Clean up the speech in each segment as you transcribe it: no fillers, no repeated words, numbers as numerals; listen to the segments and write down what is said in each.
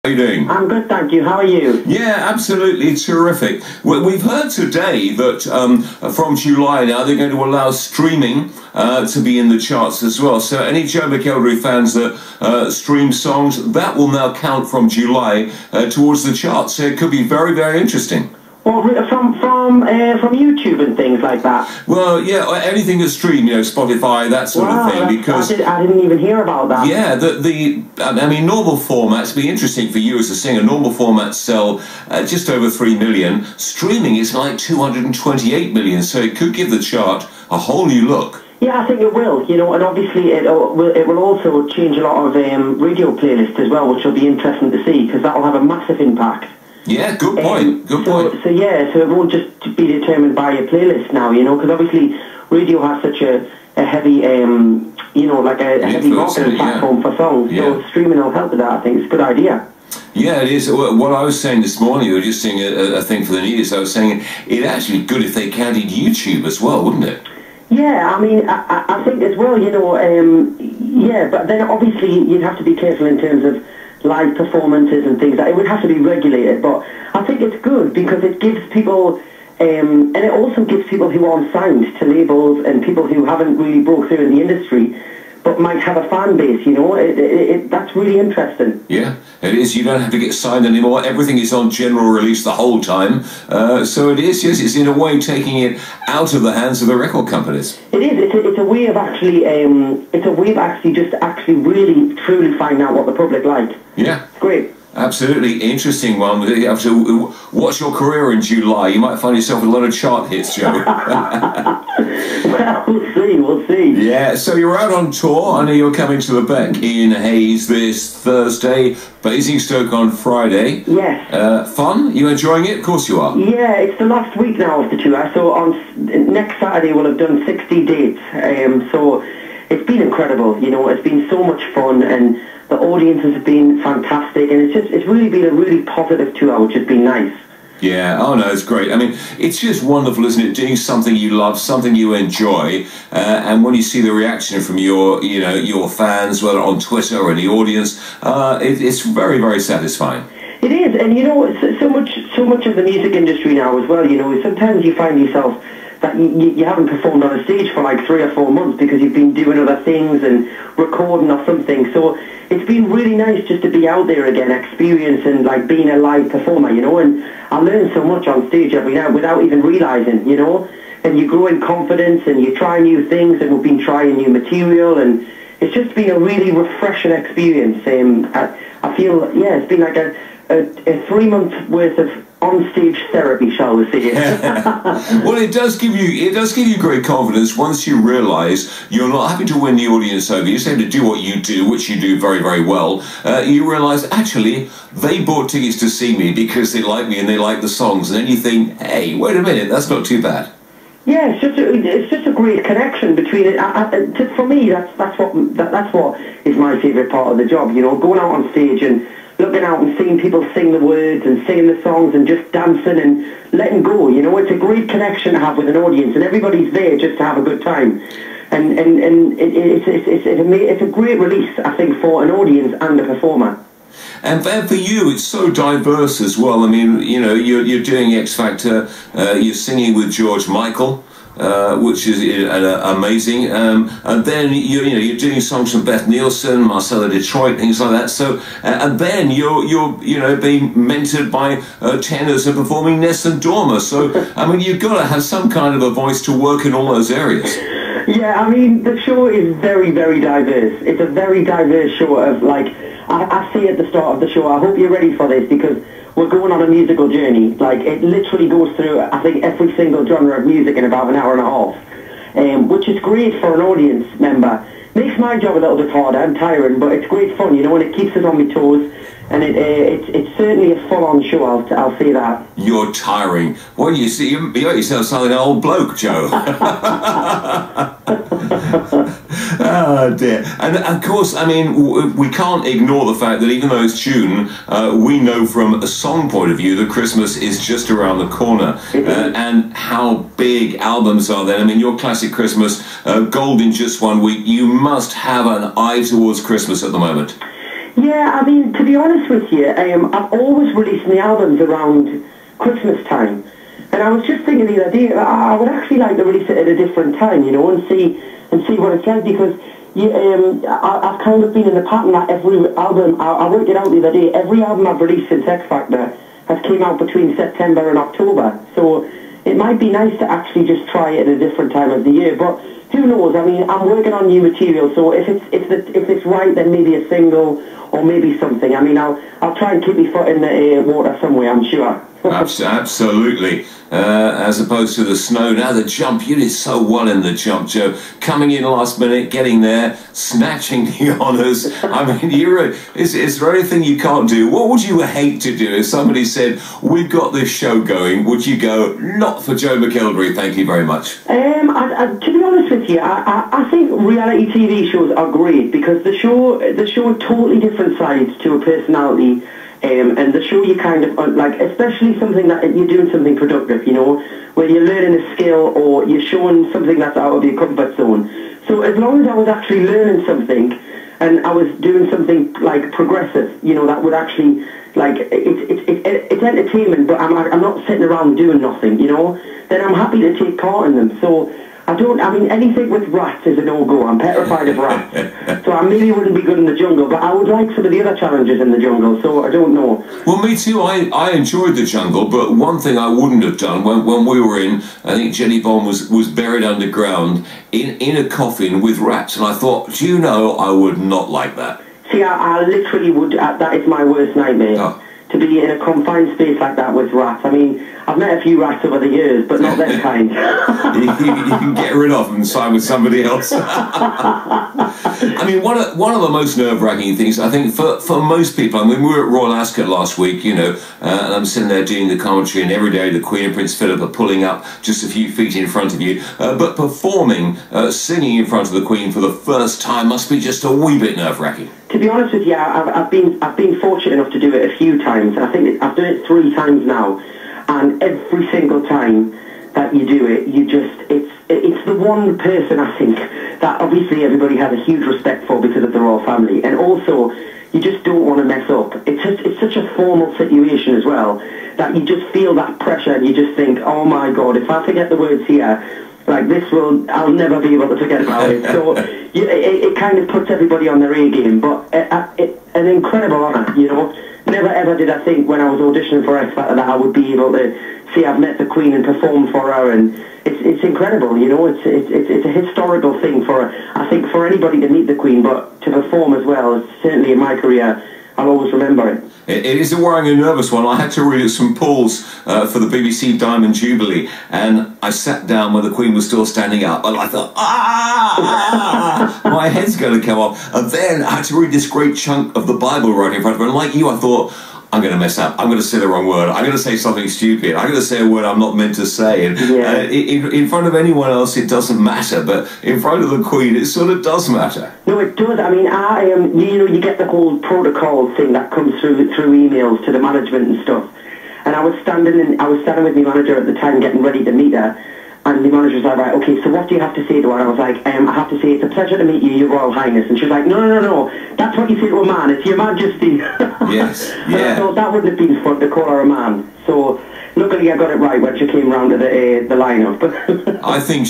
How are you doing? I'm good, thank you. How are you? Yeah, absolutely terrific. Well, we've heard today that from July now they're going to allow streaming to be in the charts as well. So any Joe McElderry fans that stream songs, that will now count from July towards the charts. So it could be very, very interesting. Well, from YouTube and things like that. Well, yeah, anything that's streamed, you know, Spotify, that sort of thing. Because I didn't even hear about that. Yeah, I mean, normal formats be interesting for you as a singer. Normal formats sell just over 3 million. Streaming is like 228 million, so it could give the chart a whole new look. Yeah, I think it will, you know, and obviously it will also change a lot of radio playlists as well, which will be interesting to see, because that will have a massive impact. Yeah, good point. Good point. So it won't just be determined by your playlist now, you know, because obviously radio has such a heavy, you know, like a heavy marketing platform for songs. Yeah. So streaming will help with that. I think it's a good idea. Yeah, it is. What I was saying this morning, we were just seeing a thing for the news. I was saying it'd actually be good if they counted YouTube as well, wouldn't it? Yeah, I mean, I think as well, you know, yeah, but then obviously you'd have to be careful in terms of live performances and things. It would have to be regulated, but I think it's good because it gives people, and it also gives people who aren't signed to labels and people who haven't really broke through in the industry but might have a fan base, you know, that's really interesting. Yeah, it is. You don't have to get signed anymore. Everything is on general release the whole time. So it is, yes, it's in a way taking it out of the hands of the record companies. It is. It's a way of actually, just really, truly finding out what the public like. Yeah. It's great. Absolutely interesting one. You have to watch your career in July. You might find yourself with a lot of chart hits, Joe. Well, we'll see. Yeah, so you're out on tour. I know you're coming to the Beck in Hayes this Thursday, Basingstoke on Friday. Yes. Fun? You enjoying it? Of course you are. Yeah, it's the last week now of the tour. So on next Saturday we'll have done 60 dates. So it's been incredible. You know, it's been so much fun, and the audiences have been fantastic, and it's really been a really positive tour, which has been nice. Yeah, oh no, it's great. I mean, it's just wonderful, isn't it? Doing something you love, something you enjoy, and when you see the reaction from your fans, whether on Twitter or in the audience, it's very, very satisfying. It is, and you know, so much of the music industry now as well. You know, sometimes you find yourself that you haven't performed on a stage for like 3 or 4 months because you've been doing other things and recording or something. So it's been really nice just to be out there again, experiencing like being a live performer, you know, and I learn so much on stage every night without even realising, you know, and you grow in confidence and you try new things, and we've been trying new material, and it's just been a really refreshing experience. I feel, yeah, it's been like a 3-month worth of on-stage therapy, shall we say. Well, it does give you great confidence once you realise you're not having to win the audience over. You just have to do what you do, which you do very, very well. You realise, actually, they bought tickets to see me because they like me and they like the songs. And then you think, hey, wait a minute, that's not too bad. Yeah, it's just a great connection between it. For me, that's what is my favourite part of the job. You know, going out on stage and looking out and seeing people sing the words and singing the songs and just dancing and letting go. You know, it's a great connection to have with an audience, and everybody's there just to have a good time. And it's a great release, I think, for an audience and a performer. And for you, it's so diverse as well. I mean, you know, you're doing X Factor, you're singing with George Michael, which is amazing. And then you're doing songs from Beth Nielsen, Marcella Detroit, things like that. So and then you're being mentored by tenors and performing Ness and Dorma. So I mean, you've got to have some kind of a voice to work in all those areas. Yeah, I mean, the show is very, very diverse. It's a very diverse show of, like, I say at the start of the show, I hope you're ready for this, because we're going on a musical journey. Like, it literally goes through, I think, every single genre of music in about an hour and a half, which is great for an audience member. Makes my job a little bit harder and tiring, but it's great fun, you know, and it keeps us on my toes. And it's certainly a full-on show, I'll say that. You're tiring. What do you see? You got yourself sounding like an old bloke, Joe. Oh, dear. And, of course, I mean, we can't ignore the fact that even though it's June, we know from a song point of view that Christmas is just around the corner. And how big albums are then. I mean, your classic Christmas, Gold in Just 1 Week, you must have an eye towards Christmas at the moment. Yeah, I mean, to be honest with you, I've always released my albums around Christmas time. And I was just thinking the other day, I would actually like to release it at a different time, you know, and see what it's like, because I've kind of been in the pattern that every album, I worked it out the other day, every album I've released since X Factor has came out between September and October. So it might be nice to actually just try it at a different time of the year, but who knows? I mean, I'm working on new material, so if it's right, then maybe a single or maybe something. I mean, I'll try and keep my foot in the water somewhere, I'm sure. Absolutely. As opposed to the snow. Now the jump, you did so well in the jump, Joe. Coming in last minute, getting there, snatching the honours. I mean, is there anything you can't do? What would you hate to do if somebody said, we've got this show going? Would you go, not for Joe McElderry, thank you very much? To be honest with you, I think reality TV shows are great because the show totally different sides to a personality. And the show you kind of, like, especially something that you're doing something productive, you know, where you're learning a skill or you're showing something that's out of your comfort zone. So as long as I was actually learning something and I was doing something, like, progressive, you know, that would actually, like, it's entertainment, but I'm not sitting around doing nothing, you know, then I'm happy to take part in them. So I mean, anything with rats is a no-go. I'm petrified of rats. So I maybe wouldn't be good in the jungle, but I would like some of the other challenges in the jungle, so I don't know. Well, me too. I enjoyed the jungle, but one thing I wouldn't have done, when we were in, I think Jenny Bond was buried underground in a coffin with rats, and I thought, do you know, I would not like that. See, I literally would, that is my worst nightmare. Oh. To be in a confined space like that with rats. I mean, I've met a few rats over the years, but not that kind. you can get rid of them and sign with somebody else. I mean, one of the most nerve-wracking things, I think, for most people, I mean, we were at Royal Ascot last week, you know, and I'm sitting there doing the commentary, and every day the Queen and Prince Philip are pulling up just a few feet in front of you. But performing, singing in front of the Queen for the first time must be just a wee bit nerve-wracking. To be honest with you, I've been fortunate enough to do it a few times. I think I've done it 3 times now, and every single time that you do it, it's the one person, I think, that obviously everybody has a huge respect for because of the royal family, and also you just don't want to mess up. It's such a formal situation as well that you just feel that pressure, and you just think, oh my God, if I forget the words here, like I'll never be able to forget about it. So it kind of puts everybody on their A game, but an incredible honour, you know. Never ever did I think when I was auditioning for X Factor that I would be able to see I've met the Queen and performed for her, and it's incredible, you know. It's a historical thing I think for anybody to meet the Queen, but to perform as well. Certainly in my career, I'll always remember it. It is a worrying and nervous one. I had to read some polls for the BBC Diamond Jubilee, and I sat down when the Queen was still standing up, and I thought, my head's going to come off. And then I had to read this great chunk of the Bible right in front of her, and like you, I thought, I'm going to mess up. I'm going to say the wrong word. I'm going to say something stupid. I'm going to say a word I'm not meant to say. And in front of anyone else, it doesn't matter. But in front of the Queen, it sort of does matter. No, it does. I mean, you know, you get the whole protocol thing that comes through emails to the management and stuff. And I was standing with my manager at the time, getting ready to meet her. And the manager was like, right, okay, so what do you have to say to her? And I was like, I have to say, it's a pleasure to meet you, Your Royal Highness. And she was like, no, that's what you say to a man, it's Your Majesty. Yes, yeah. And I thought that wouldn't have been fun to call her a man. So luckily I got it right when she came round to the lineup. I think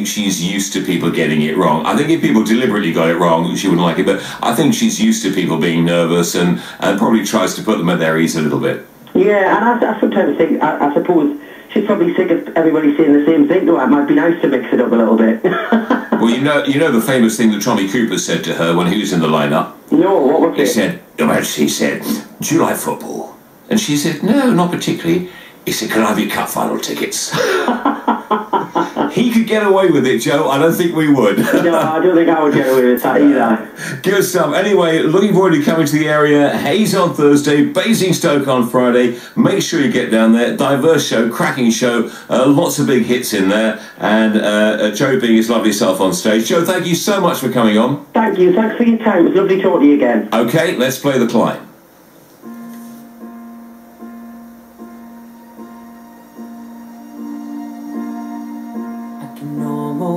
she's used to people getting it wrong. I think if people deliberately got it wrong, she wouldn't like it. But I think she's used to people being nervous and probably tries to put them at their ease a little bit. Yeah, and I sometimes think, I suppose, she's probably sick of everybody saying the same thing to her. It might be nice to mix it up a little bit. Well, you know the famous thing that Tommy Cooper said to her when he was in the lineup? No, what was it? He said, do you like football? And she said, no, not particularly. He said, can I have your cup final tickets? He could get away with it, Joe. I don't think we would. No, I don't think I would get away with that either. Good stuff. Anyway, looking forward to coming to the area. Hayes on Thursday, Basingstoke on Friday. Make sure you get down there. Diverse show, cracking show. Lots of big hits in there. And Joe being his lovely self on stage. Joe, thank you so much for coming on. Thank you. Thanks for your time. It was lovely talking to you again. Okay, let's play the climb.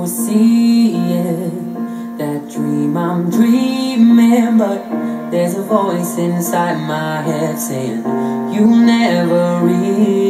See it, that dream I'm dreaming, but There's a voice inside my head saying you'll never reach